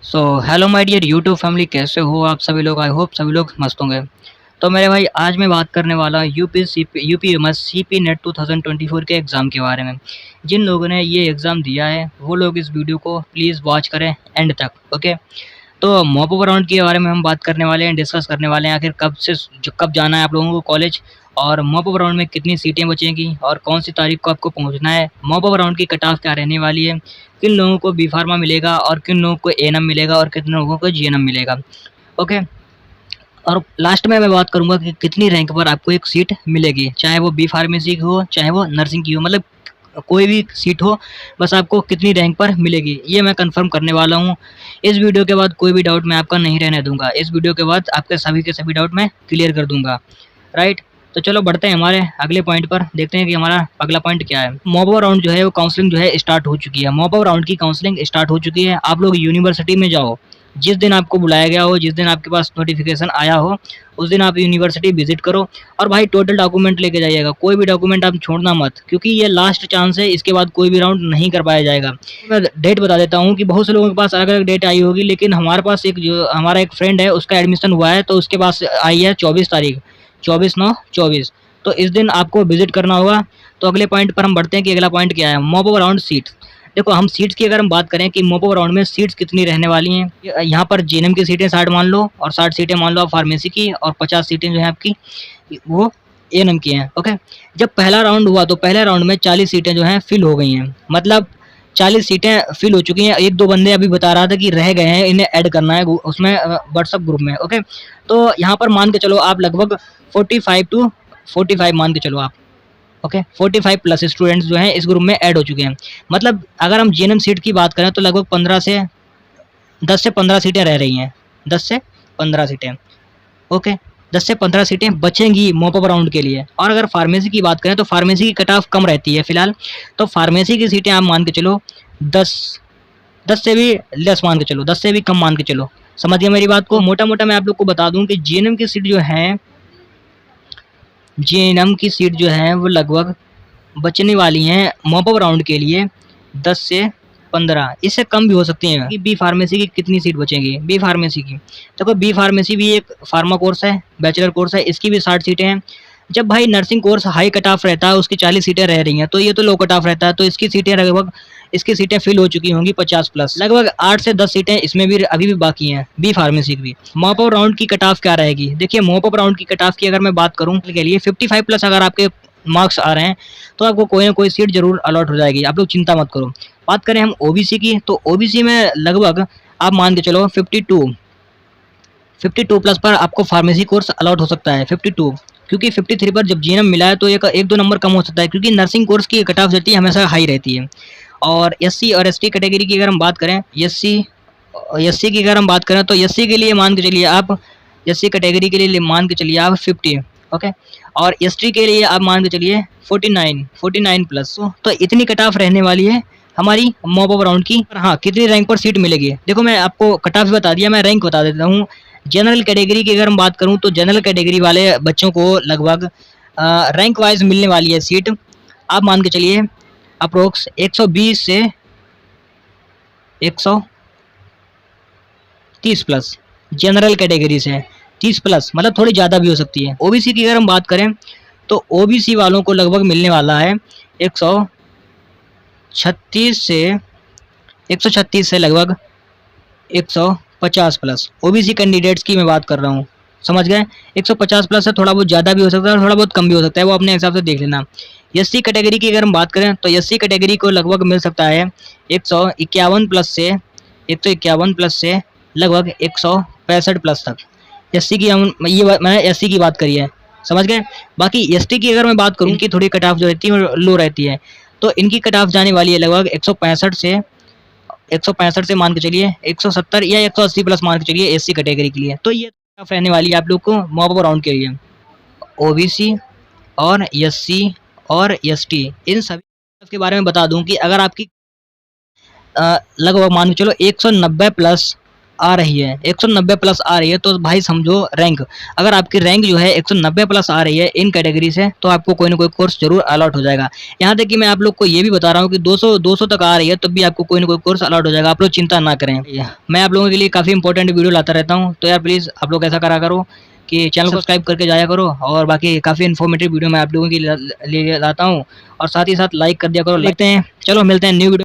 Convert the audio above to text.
So hello my dear YouTube family, कैसे हो आप सभी लोग। आई होप सभी लोग मस्त होंगे। तो मेरे भाई, आज मैं बात करने वाला यूपी सीपी नेट 2024 के एग्ज़ाम के बारे में। जिन लोगों ने ये एग्ज़ाम दिया है वो लोग इस वीडियो को प्लीज़ वॉच करें एंड तक, ओके। तो मॉप अप राउंड के बारे में हम बात करने वाले हैं, डिस्कस करने वाले हैं आखिर कब जाना है आप लोगों को कॉलेज, और मॉप अप राउंड में कितनी सीटें बचेंगी और कौन सी तारीख को आपको पहुंचना है। मॉप अप राउंड की कट ऑफ क्या रहने वाली है, किन लोगों को बी फार्मा मिलेगा और किन लोगों को एएनएम मिलेगा और कितने लोगों को जीएनएम मिलेगा, ओके। और लास्ट में मैं बात करूंगा कि कितनी रैंक पर आपको एक सीट मिलेगी, चाहे वो बी फार्मेसी की हो चाहे वो नर्सिंग की हो, मतलब कोई भी सीट हो, बस आपको कितनी रैंक पर मिलेगी ये मैं कंफर्म करने वाला हूँ। इस वीडियो के बाद कोई भी डाउट मैं आपका नहीं रहने दूंगा। इस वीडियो के बाद आपके सभी के सभी डाउट मैं क्लियर कर दूंगा, राइट। तो चलो बढ़ते हैं हमारे अगले पॉइंट पर, देखते हैं कि हमारा अगला पॉइंट क्या है। मॉप अप राउंड जो है वो काउंसलिंग जो है स्टार्ट हो चुकी है। मॉप अप राउंड की काउंसलिंग स्टार्ट हो चुकी है। आप लोग यूनिवर्सिटी में जाओ, जिस दिन आपको बुलाया गया हो, जिस दिन आपके पास नोटिफिकेशन आया हो, उस दिन आप यूनिवर्सिटी विजिट करो। और भाई टोटल डॉक्यूमेंट लेके जाइएगा, कोई भी डॉक्यूमेंट आप छोड़ना मत, क्योंकि ये लास्ट चांस है, इसके बाद कोई भी राउंड नहीं कर पाया जाएगा। मैं डेट बता देता हूँ कि बहुत से लोगों के पास अलग अलग डेट आई होगी, लेकिन हमारे पास हमारा एक फ्रेंड है, उसका एडमिशन हुआ है, तो उसके पास आई है 24 तारीख, 24/9/24। तो इस दिन आपको विजिट करना होगा। तो अगले पॉइंट पर हम बढ़ते हैं कि अगला पॉइंट क्या है। Mop up round seat. देखो, हम सीट्स की अगर हम बात करें कि मॉप अप राउंड में सीट्स कितनी रहने वाली हैं, यहाँ पर जीएनएम की सीटें 60 मान लो, और 60 सीटें मान लो आप फार्मेसी की, और 50 सीटें जो है आपकी वो एएनएम की हैं, ओके। जब पहला राउंड हुआ तो पहले राउंड में 40 सीटें जो हैं फिल हो गई हैं, मतलब 40 सीटें फिल हो चुकी हैं। एक दो बंदे अभी बता रहा था कि रह गए हैं, इन्हें ऐड करना है उसमें, व्हाट्सअप ग्रुप में, ओके। तो यहाँ पर मान के चलो आप लगभग 45 मान के चलो आप, ओके। 45 प्लस स्टूडेंट्स जो हैं इस ग्रुप में ऐड हो चुके हैं। मतलब अगर हम जीएनएम सीट की बात करें तो लगभग 10 से 15 सीटें रह रही हैं, 10 से 15 सीटें, ओके। 10 से 15 सीटें बचेंगी मॉप अप राउंड के लिए। और अगर फार्मेसी की बात करें तो फार्मेसी की कट ऑफ कम रहती है फिलहाल, तो फार्मेसी की सीटें आप मान के चलो 10, 10 से भी लेस मान के चलो, 10 से भी कम मान के चलो। समझ गए मेरी बात को। मोटा मोटा मैं आप लोग को बता दूं कि जीएनएम की सीट जो है, जीएनएम की सीट जो है वो लगभग बचने वाली हैं मॉप अप राउंड के लिए 10 से 15, इससे कम भी हो सकती हैं। कि बी फार्मेसी की कितनी सीट बचेंगी, बी फार्मेसी की देखो, बी फार्मेसी भी एक फार्मा कोर्स है, बैचलर कोर्स है, इसकी भी 60 सीटें हैं। जब भाई nursing course high cut off रहता है, उसकी 40 सीटें रह रही हैं, तो ये तो लो कट ऑफ रहता है, तो इसकी सीटें फिल हो चुकी होंगी 50 प्लस। लगभग 8 से 10 सीटें इसमें भी अभी भी बाकी हैं, बी फार्मेसी की भी। मॉप अप राउंड की कट ऑफ क्या रहेगी, देखिए मॉप अप राउंड की कट ऑफ की अगर मैं बात करूँ के लिए 55 प्लस अगर आपके मार्क्स आ रहे हैं तो आपको कोई ना कोई सीट जरूर अलॉट हो जाएगी, आप लोग चिंता मत करो। बात करें हम ओबीसी की, तो ओबीसी में लगभग आप मान के चलो 52 प्लस पर आपको फार्मेसी कोर्स अलॉट हो सकता है, 52, क्योंकि 53 पर जब जीएनएम मिला है तो एक दो नंबर कम हो सकता है, क्योंकि नर्सिंग कोर्स की कट ऑफ रहती है हमेशा हाई रहती है। और एससी और एसटी कैटेगरी की अगर हम बात करें, एससी की अगर हम बात करें तो एससी के लिए मान के चलिए आप, एससी कैटेगरी के लिए मान के चलिए आप 50, ओके। और एसटी के लिए आप मान के चलिए 49 प्लस। तो इतनी कट ऑफ रहने वाली है हमारी मॉप अप राउंड की। हाँ, कितनी रैंक पर सीट मिलेगी, देखो मैं आपको कट ऑफ बता दिया, मैं रैंक बता देता हूँ। जनरल कैटेगरी की अगर हम बात करूँ तो जनरल कैटेगरी वाले बच्चों को लगभग रैंक वाइज मिलने वाली है सीट, आप मान के चलिए अप्रोक्स 120 से 130 प्लस। जनरल कैटेगरी से 30 प्लस, मतलब थोड़ी ज़्यादा भी हो सकती है। ओबीसी की अगर हम बात करें तो ओबीसी वालों को लगभग मिलने वाला है 136 से लगभग 150 प्लस। ओबीसी कैंडिडेट्स की मैं बात कर रहा हूँ, समझ गए। 150 प्लस है, थोड़ा बहुत ज़्यादा भी हो सकता है और थोड़ा बहुत कम भी हो सकता है, वो अपने हिसाब से देख लेना। एससी कैटेगरी की अगर हम बात करें तो एससी कैटेगरी को लगभग मिल सकता है 151 प्लस से लगभग 165 प्लस तक। एससी की मैंने एससी की बात करी है, समझ गए। बाकी एसटी की अगर मैं बात करूँ, इनकी थोड़ी कट ऑफ जो रहती है लो रहती है, तो इनकी कट ऑफ जाने वाली है लगभग 165 से मान के चलिए 170 या 180 प्लस मान के चलिए एससी कैटेगरी के लिए। तो ये टफ रहने वाली है आप लोग को मॉप अप राउंड के लिए। ओबीसी और एससी और एसटी, इन सभी के बारे में बता दूं कि अगर आपकी लगभग मान के चलो 190 प्लस आ रही है, 190 प्लस आ रही है, तो भाई समझो रैंक, अगर आपकी रैंक जो है 190 प्लस आ रही है इन कैटेगरी से, तो आपको कोई ना कोई कोर्स जरूर अलॉट हो जाएगा। यहाँ तक कि मैं आप लोग को ये भी बता रहा हूँ कि 200 तक आ रही है तब भी आपको कोई ना कोई कोर्स अलॉट हो जाएगा, आप लोग चिंता ना करें। मैं आप लोगों के लिए काफ़ी इंपॉर्टेंट वीडियो लाता रहता हूँ, तो यार प्लीज़ आप लोग ऐसा करा करो कि चैनल को सब्सक्राइब करके जाया करो, और बाकी काफ़ी इन्फॉर्मेटिव वीडियो मैं आप लोगों के लिए लाता हूँ, और साथ ही साथ लाइक कर दिया करो। देखते हैं, चलो मिलते हैं न्यू वीडियो।